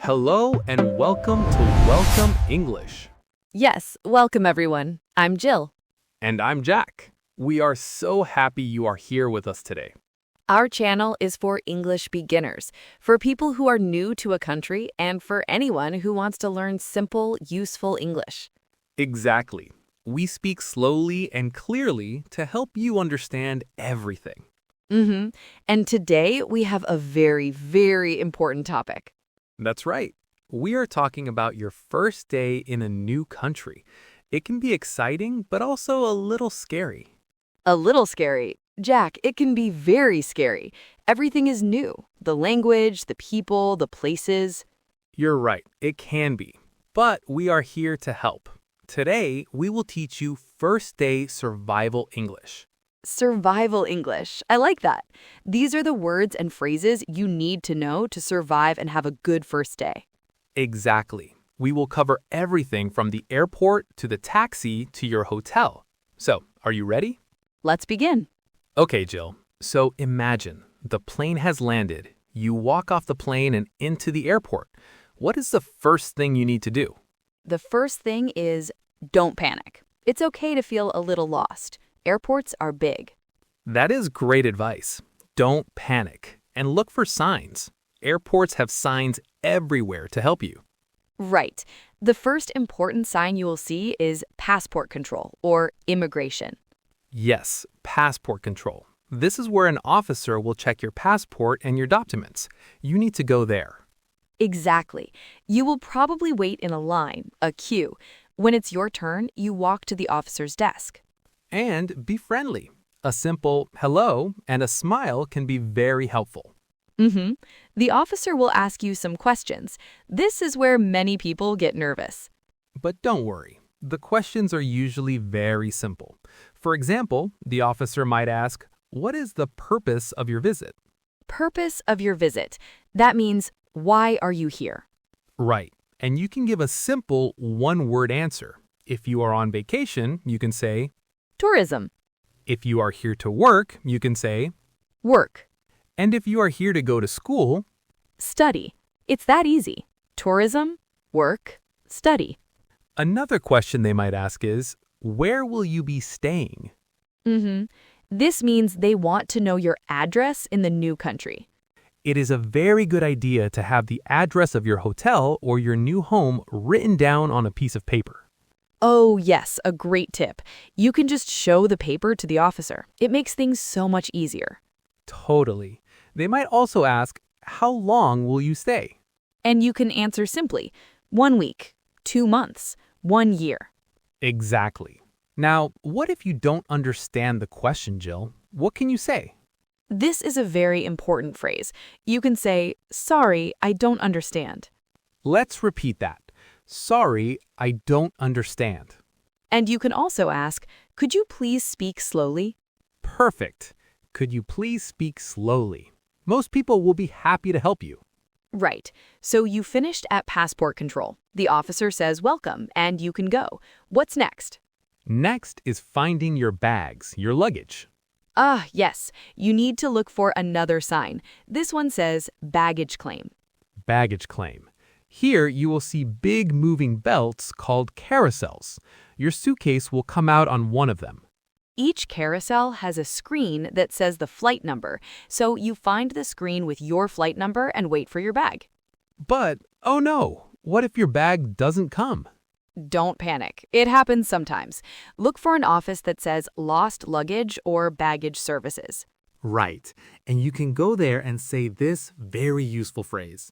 Hello and welcome to Welcome English. Yes, welcome everyone. I'm Jill. And I'm Jack. We are so happy you are here with us today. Our channel is for English beginners, for people who are new to a country, and for anyone who wants to learn simple, useful English. Exactly. We speak slowly and clearly to help you understand everything. And today we have a very, very important topic. That's right. We are talking about your first day in a new country. It can be exciting, but also a little scary. A little scary. Jack, it can be very scary. Everything is new. The language, the people, the places. You're right, it can be. But we are here to help. Today, we will teach you first day survival English. Survival English. I like that. These are the words and phrases you need to know to survive and have a good first day. Exactly. We will cover everything from the airport to the taxi to your hotel. So, are you ready? Let's begin. Okay, Jill. So imagine the plane has landed. You walk off the plane and into the airport. What is the first thing you need to do? The first thing is don't panic. It's okay to feel a little lost. Airports are big. That is great advice. Don't panic and look for signs. Airports have signs everywhere to help you. Right. The first important sign you will see is passport control or immigration. Yes, passport control. This is where an officer will check your passport and your documents. You need to go there. Exactly. You will probably wait in a line, a queue. When it's your turn, you walk to the officer's desk. And be friendly. A simple hello and a smile can be very helpful. The officer will ask you some questions. This is where many people get nervous. But don't worry. The questions are usually very simple. For example, the officer might ask, "What is the purpose of your visit?" Purpose of your visit. That means, why are you here? Right. And you can give a simple one-word answer. If you are on vacation, you can say, Tourism. if you are here to work, you can say, Work. and if you are here to go to school, Study. It's that easy. Tourism, work, study. another question they might ask is, where will you be staying? This means they want to know your address in the new country. It is a very good idea to have the address of your hotel or your new home written down on a piece of paper. Oh, yes, a great tip. You can just show the paper to the officer. It makes things so much easier. Totally. They might also ask, how long will you stay? And you can answer simply, 1 week, 2 months, 1 year. Exactly. Now, what if you don't understand the question, Jill? What can you say? This is a very important phrase. You can say, sorry, I don't understand. Let's repeat that. Sorry, I don't understand. And you can also ask, could you please speak slowly? Perfect. Could you please speak slowly? Most people will be happy to help you. Right. So you finished at passport control. The officer says welcome, and you can go. What's next? Next is finding your bags, your luggage. Ah, yes. You need to look for another sign. This one says baggage claim. Baggage claim. Here you will see big moving belts called carousels. Your suitcase will come out on one of them. Each carousel has a screen that says the flight number, so you find the screen with your flight number and wait for your bag. But, oh no, what if your bag doesn't come? Don't panic. It happens sometimes. Look for an office that says lost luggage or baggage services. Right, and you can go there and say this very useful phrase.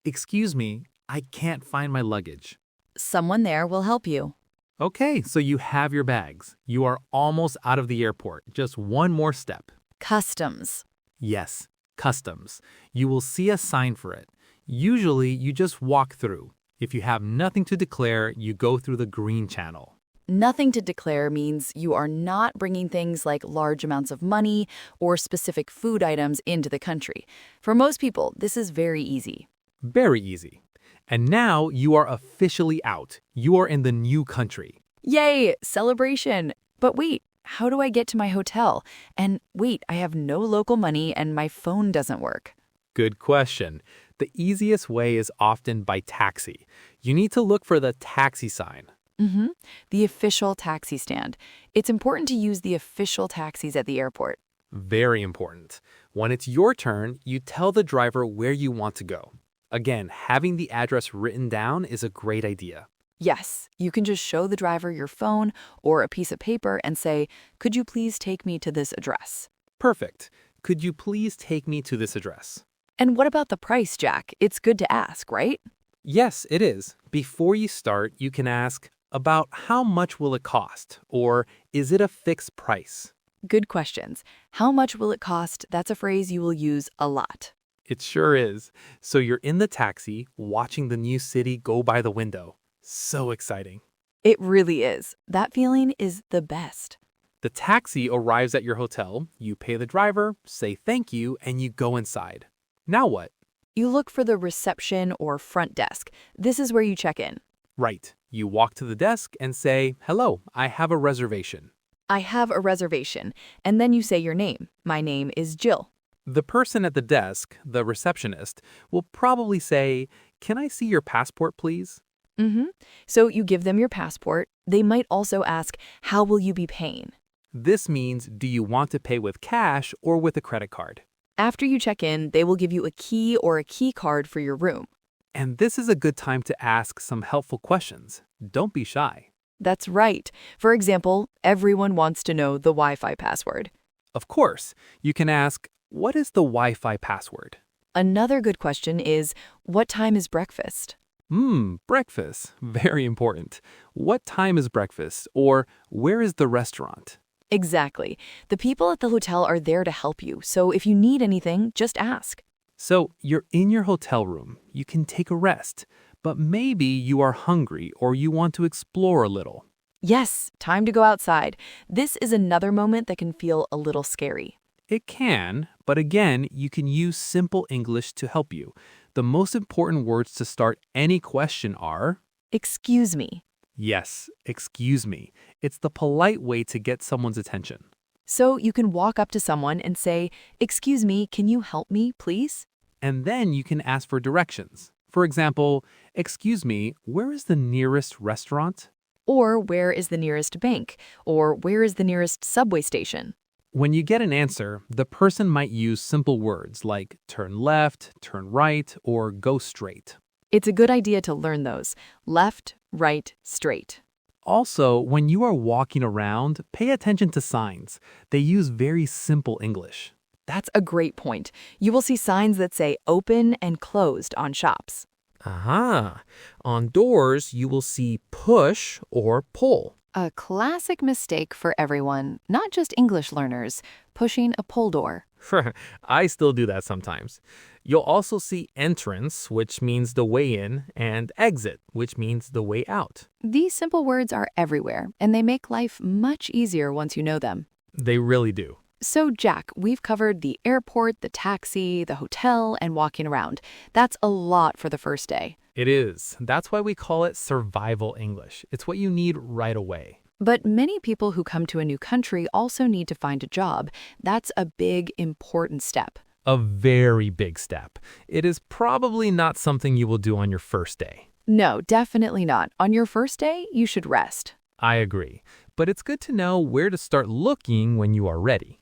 Excuse me, I can't find my luggage. Someone there will help you. Okay, so you have your bags. You are almost out of the airport. Just one more step. Customs. Yes, customs. You will see a sign for it. Usually, you just walk through. If you have nothing to declare, you go through the green channel. Nothing to declare means you are not bringing things like large amounts of money or specific food items into the country. For most people, this is very easy. Very easy. And now you are officially out. You are in the new country. Yay, celebration. But wait, how do I get to my hotel? And wait, I have no local money and my phone doesn't work. Good question. The easiest way is often by taxi. You need to look for the taxi sign. Mm-hmm. The official taxi stand. It's important to use the official taxis at the airport. Very important. When it's your turn, you tell the driver where you want to go. Again, having the address written down is a great idea. Yes, you can just show the driver your phone or a piece of paper and say, "Could you please take me to this address?" Perfect. Could you please take me to this address? And what about the price, Jack? It's good to ask, right? Yes, it is. Before you start, you can ask about how much will it cost, or is it a fixed price? Good questions. How much will it cost? That's a phrase you will use a lot. It sure is. So you're in the taxi, watching the new city go by the window. So exciting. It really is. That feeling is the best. The taxi arrives at your hotel, you pay the driver, say thank you, and you go inside. Now what? You look for the reception or front desk. This is where you check in. Right. You walk to the desk and say, "Hello, I have a reservation." I have a reservation. And then you say your name. My name is Jill. The person at the desk, the receptionist, will probably say, "Can I see your passport, please?" Mm-hmm. So you give them your passport. They might also ask, how will you be paying? This means, do you want to pay with cash or with a credit card? After you check in, they will give you a key or a key card for your room. And this is a good time to ask some helpful questions. Don't be shy. That's right. For example, everyone wants to know the Wi-Fi password. Of course, you can ask, "What is the Wi-Fi password?" Another good question is, what time is breakfast? Breakfast. Very important. What time is breakfast? Or where is the restaurant? Exactly. The people at the hotel are there to help you, so if you need anything, just ask. So you're in your hotel room. You can take a rest. But maybe you are hungry or you want to explore a little. Yes, time to go outside. This is another moment that can feel a little scary. It can, but again, you can use simple English to help you. The most important words to start any question are, Excuse me. yes, excuse me. It's the polite way to get someone's attention. So you can walk up to someone and say, "Excuse me, can you help me, please?" And then you can ask for directions. For example, "Excuse me, where is the nearest restaurant?" Or where is the nearest bank? Or where is the nearest subway station? When you get an answer, the person might use simple words like turn left, turn right, or go straight. It's a good idea to learn those. Left, right, straight. Also, when you are walking around, pay attention to signs. They use very simple English. That's a great point. You will see signs that say open and closed on shops. Aha! On doors, you will see push or pull. A classic mistake for everyone, not just English learners, pushing a pull door. I still do that sometimes. You'll also see entrance, which means the way in, and exit, which means the way out. These simple words are everywhere, and they make life much easier once you know them. They really do. So, Jack, we've covered the airport, the taxi, the hotel, and walking around. That's a lot for the first day. It is. That's why we call it survival English. It's what you need right away. But many people who come to a new country also need to find a job. That's a big, important step. A very big step. It is probably not something you will do on your first day. No, definitely not. On your first day, you should rest. I agree. But it's good to know where to start looking when you are ready.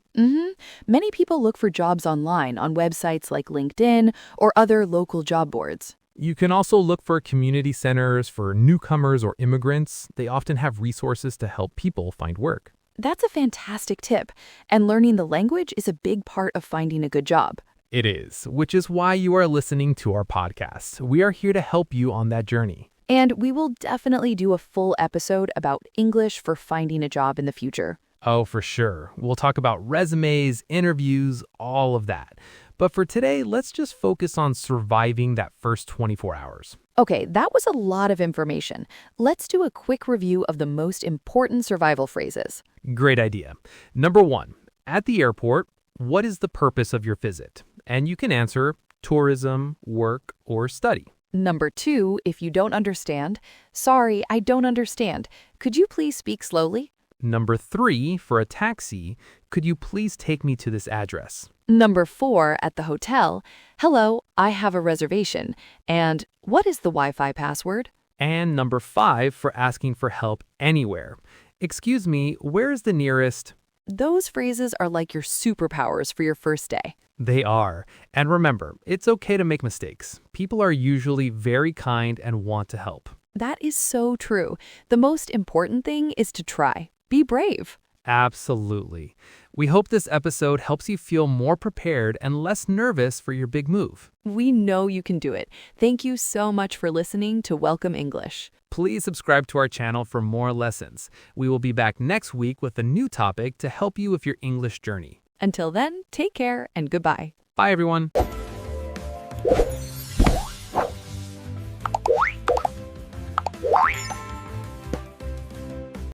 Many people look for jobs online on websites like LinkedIn or other local job boards. You can also look for community centers for newcomers or immigrants. They often have resources to help people find work. That's a fantastic tip. And learning the language is a big part of finding a good job. It is, which is why you are listening to our podcast. We are here to help you on that journey. And we will definitely do a full episode about English for finding a job in the future. Oh, for sure. We'll talk about resumes, interviews, all of that. But for today, let's just focus on surviving that first 24 hours. Okay, that was a lot of information. Let's do a quick review of the most important survival phrases. Great idea. Number 1, at the airport, what is the purpose of your visit? And you can answer tourism, work, or study. Number 2, if you don't understand, sorry, I don't understand. Could you please speak slowly? Number 3, for a taxi, could you please take me to this address? Number 4, at the hotel, hello, I have a reservation, and what is the Wi-Fi password? And number 5 for asking for help anywhere. Excuse me, where is the nearest? Those phrases are like your superpowers for your first day. They are. And remember, it's okay to make mistakes. People are usually very kind and want to help. That is so true. The most important thing is to try. Be brave. Absolutely. We hope this episode helps you feel more prepared and less nervous for your big move. We know you can do it. Thank you so much for listening to Welcome English. Please subscribe to our channel for more lessons. We will be back next week with a new topic to help you with your English journey. Until then, take care and goodbye. Bye, everyone.